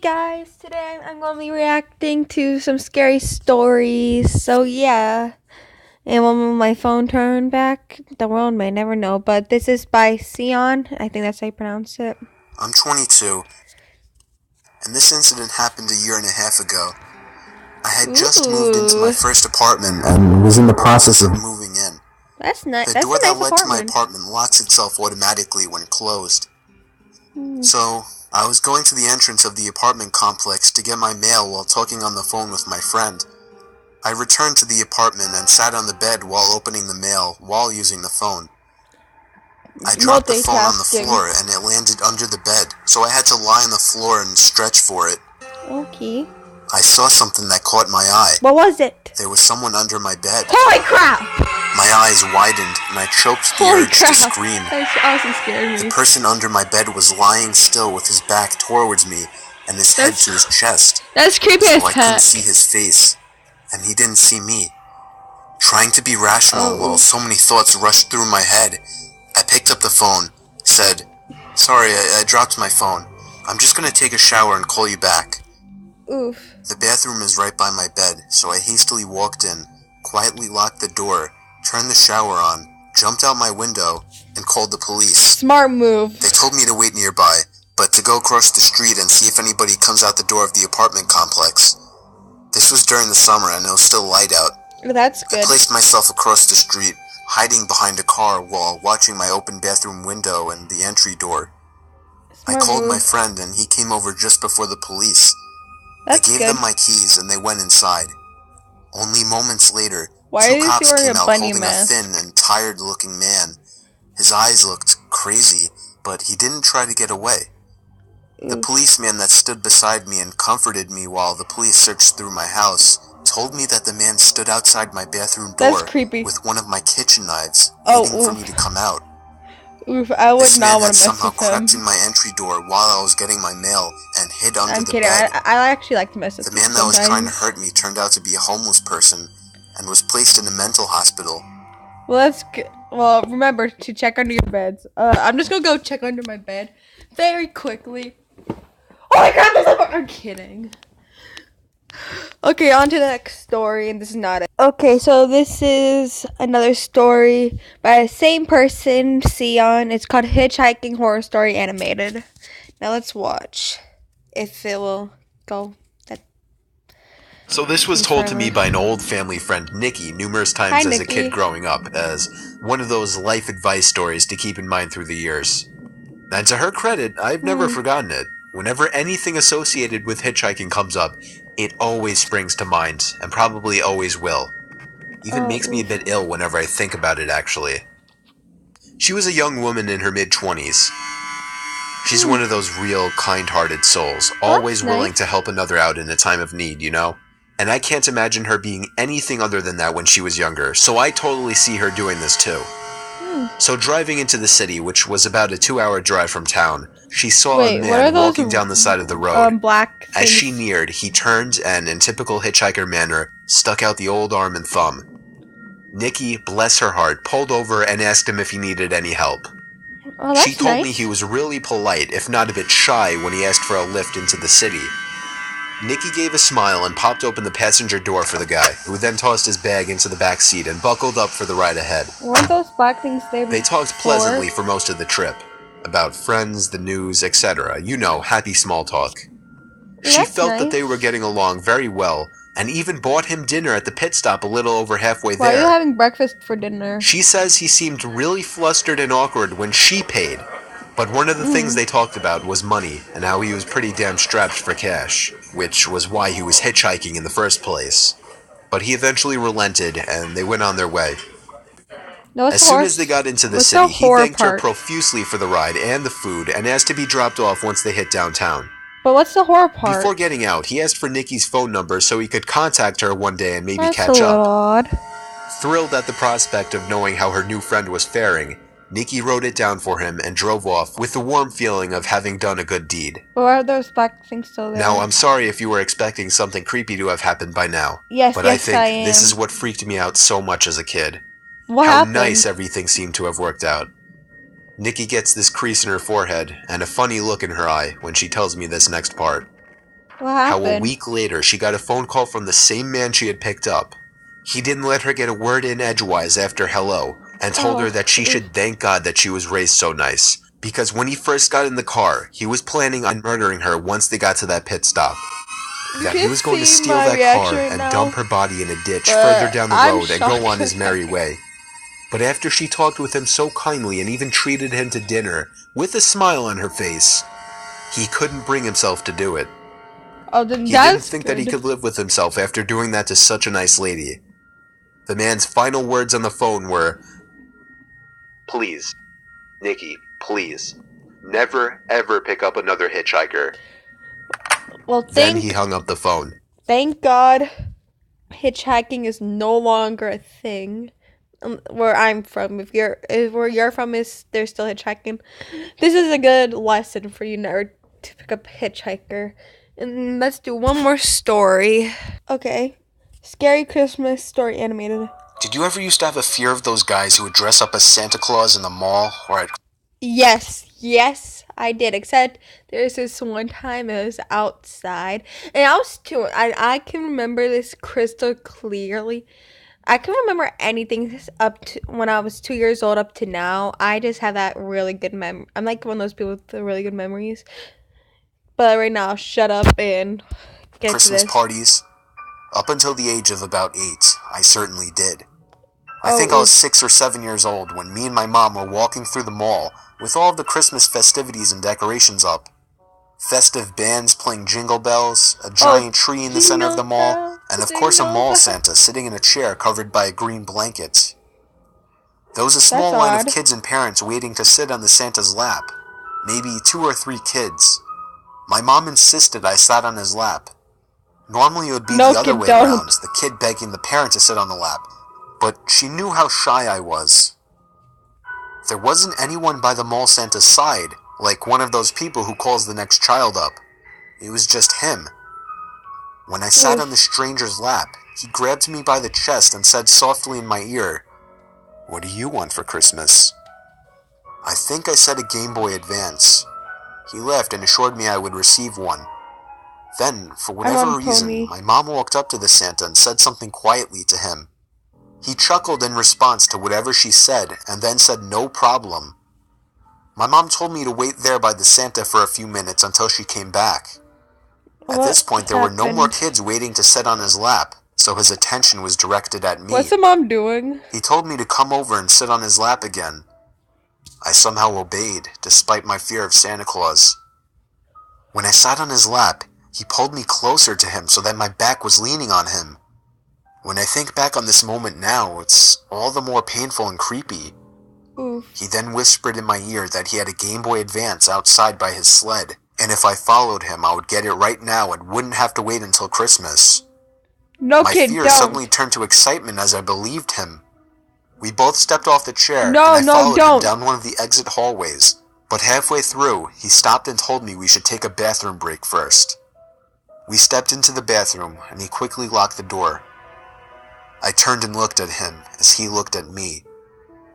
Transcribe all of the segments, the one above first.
guys, today I'm going to be reacting to some scary stories. So yeah, and when my phone turned back, the world may never know. But this is by Seon. I think that's how you pronounce it. I'm 22, and this incident happened a year and a half ago. I had just moved into my first apartment and was in the process of moving in. That's nice. The That's door a nice that led to my apartment. apartment locks itself automatically when closed. So, I was going to the entrance of the apartment complex to get my mail while talking on the phone with my friend. I returned to the apartment and sat on the bed while opening the mail while using the phone. I dropped the phone on the floor and it landed under the bed, so I had to lie on the floor and stretch for it. Okay. I saw something that caught my eye. What was it? There was someone under my bed. Holy crap! My eyes widened and I choked the urge to scream. That also scared me. The person under my bed was lying still with his back towards me and his head to his chest. That's creepy as heck. I couldn't see his face, and he didn't see me. Trying to be rational while so many thoughts rushed through my head, I picked up the phone, said, "Sorry, I dropped my phone. I'm just gonna take a shower and call you back." Oof. The bathroom is right by my bed, so I hastily walked in, quietly locked the door, turned the shower on, jumped out my window, and called the police. Smart move. They told me to wait nearby, but to go across the street and see if anybody comes out the door of the apartment complex. This was during the summer and it was still light out. That's good. I placed myself across the street, hiding behind a car while watching my open bathroom window and the entry door. I called my friend and he came over just before the police. I gave them my keys and they went inside. Only moments later, two cops came out holding a thin and tired-looking man. His eyes looked crazy, but he didn't try to get away. The policeman that stood beside me and comforted me while the police searched through my house told me that the man stood outside my bathroom door with one of my kitchen knives, waiting for me to come out. Oof, I would not want to mess with him. This man had somehow crept in my entry door while I was getting my mail and hid under the bed. I'm kidding. I actually like to mess with him. The man that was trying to hurt me turned out to be a homeless person and was placed in a mental hospital. Well, that's good. Well, remember to check under your beds. I'm just gonna go check under my bed very quickly. Oh my god, there's a... I'm kidding. Okay, on to the next story, and this is not it. Okay, so this is another story by the same person, Seon. It's called Hitchhiking Horror Story Animated. Now let's watch if it will go. So this was told to me by an old family friend, Nikki, numerous times as a kid growing up, as one of those life advice stories to keep in mind through the years. And to her credit, I've never forgotten it. Whenever anything associated with hitchhiking comes up, it always springs to mind, and probably always will. Even makes me a bit ill whenever I think about it, actually. She was a young woman in her mid-20s. She's one of those real, kind-hearted souls, always willing to help another out in a time of need, you know? And I can't imagine her being anything other than that when she was younger, so I totally see her doing this too. So driving into the city, which was about a 2-hour drive from town, she saw a man walking down the side of the road. As she neared, he turned and, in typical hitchhiker manner, stuck out the old arm and thumb. Nikki, bless her heart, pulled over and asked him if he needed any help. She told me he was really polite, if not a bit shy, when he asked for a lift into the city. Nikki gave a smile and popped open the passenger door for the guy, who then tossed his bag into the back seat and buckled up for the ride ahead. Weren't those black things there before? They talked pleasantly for most of the trip. About friends, the news, etc. You know, happy small talk. She felt that they were getting along very well, and even bought him dinner at the pit stop a little over halfway there. Why are you having breakfast for dinner? She says he seemed really flustered and awkward when she paid. But one of the things they talked about was money, and how he was pretty damn strapped for cash, which was why he was hitchhiking in the first place. But he eventually relented, and they went on their way. As soon as they got into the city, he thanked her profusely for the ride and the food, and asked to be dropped off once they hit downtown. But what's the horror part? Before getting out, he asked for Nikki's phone number so he could contact her one day and maybe catch up. That's a little odd. Thrilled at the prospect of knowing how her new friend was faring, Nikki wrote it down for him and drove off with the warm feeling of having done a good deed. Why are those black things still there? Now, I'm sorry if you were expecting something creepy to have happened by now. But I think this is what freaked me out so much as a kid. What How happened? nice everything seemed to have worked out. Nikki gets this crease in her forehead and a funny look in her eye when she tells me this next part. What How a happened? week later she got a phone call from the same man she had picked up. He didn't let her get a word in edgewise after hello, and told her that she should thank God that she was raised so nice, because when he first got in the car, he was planning on murdering her once they got to that pit stop. That he was going to steal that car and dump her body in a ditch further down the road and go on his merry way. But after she talked with him so kindly and even treated him to dinner, with a smile on her face, he couldn't bring himself to do it. Oh, then He that's didn't think that he could live with himself after doing that to such a nice lady. The man's final words on the phone were, "Please, Nikki, please, never ever pick up another hitchhiker." Well, Then he hung up the phone. Thank God hitchhiking is no longer a thing. Where I'm from, if where you're from is they're still hitchhiking. This is a good lesson for you never to pick up a hitchhiker. And let's do one more story. Okay. Scary Christmas story animated. Did you ever used to have a fear of those guys who would dress up as Santa Claus in the mall or at... Yes, I did. Except there's this one time it was outside, and I can remember this crystal clearly. I can remember anything up to when I was 2 years old up to now. I just have that really good memory. I'm like one of those people with the really good memories. But right now, shut up and get Christmas to this. parties? Up until the age of about 8, I certainly did. I think I was 6 or 7 years old when me and my mom were walking through the mall with all of the Christmas festivities and decorations up. Festive bands playing jingle bells, a giant tree in the center of the mall, and of course a mall Santa sitting in a chair covered by a green blanket. There was a small line of kids and parents waiting to sit on the Santa's lap. Maybe 2 or 3 kids. My mom insisted I sat on his lap. Normally it would be the other way around, the kid begging the parent to sit on the lap. But she knew how shy I was. There wasn't anyone by the mall Santa's side, like one of those people who calls the next child up. It was just him. When I sat on the stranger's lap, he grabbed me by the chest and said softly in my ear, "What do you want for Christmas?" I think I said a Game Boy Advance. He laughed and assured me I would receive one. Then, for whatever reason, my mom walked up to the Santa and said something quietly to him. He chuckled in response to whatever she said and then said no problem. My mom told me to wait there by the Santa for a few minutes until she came back. At this point, there were no more kids waiting to sit on his lap, so his attention was directed at me. What's the mom doing? He told me to come over and sit on his lap again. I somehow obeyed, despite my fear of Santa Claus. When I sat on his lap, he pulled me closer to him so that my back was leaning on him. When I think back on this moment now, it's all the more painful and creepy. He then whispered in my ear that he had a Game Boy Advance outside by his sled, and if I followed him, I would get it right now and wouldn't have to wait until Christmas. My fear suddenly turned to excitement as I believed him. We both stepped off the chair, and I followed him down one of the exit hallways. But halfway through, he stopped and told me we should take a bathroom break first. We stepped into the bathroom, and he quickly locked the door. I turned and looked at him as he looked at me.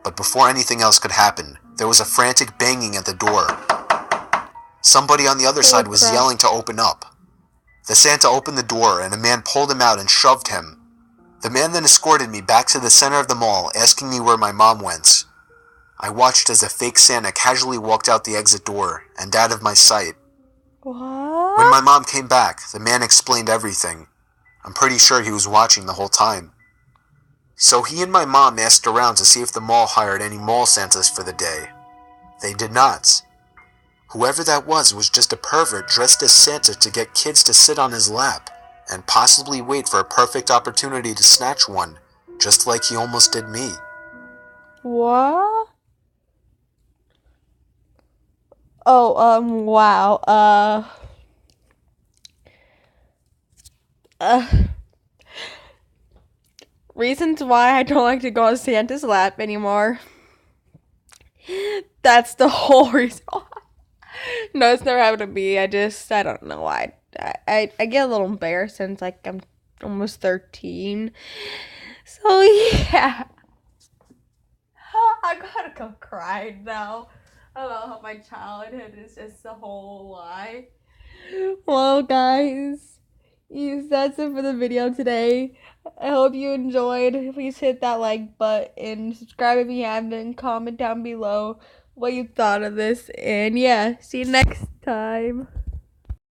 But before anything else could happen, there was a frantic banging at the door. Somebody on the other side was yelling to open up. The Santa opened the door, and a man pulled him out and shoved him. The man then escorted me back to the center of the mall, asking me where my mom went. I watched as a fake Santa casually walked out the exit door and out of my sight. What? When my mom came back, the man explained everything. I'm pretty sure he was watching the whole time. So he and my mom asked around to see if the mall hired any mall Santas for the day. They did not. Whoever that was just a pervert dressed as Santa to get kids to sit on his lap and possibly wait for a perfect opportunity to snatch one, just like he almost did me. What? Oh, wow. Reasons why I don't like to go on Santa's lap anymore. That's the whole reason why. No, it's never happened to me. I don't know why. I get a little embarrassed since, like, I'm almost 13. So, yeah. I'm gonna go cry now. I don't know how my childhood is just a whole lie. Well, guys, that's it for the video today. I hope you enjoyed. Please hit that like button, subscribe if you haven't, comment down below what you thought of this, and yeah, see you next time.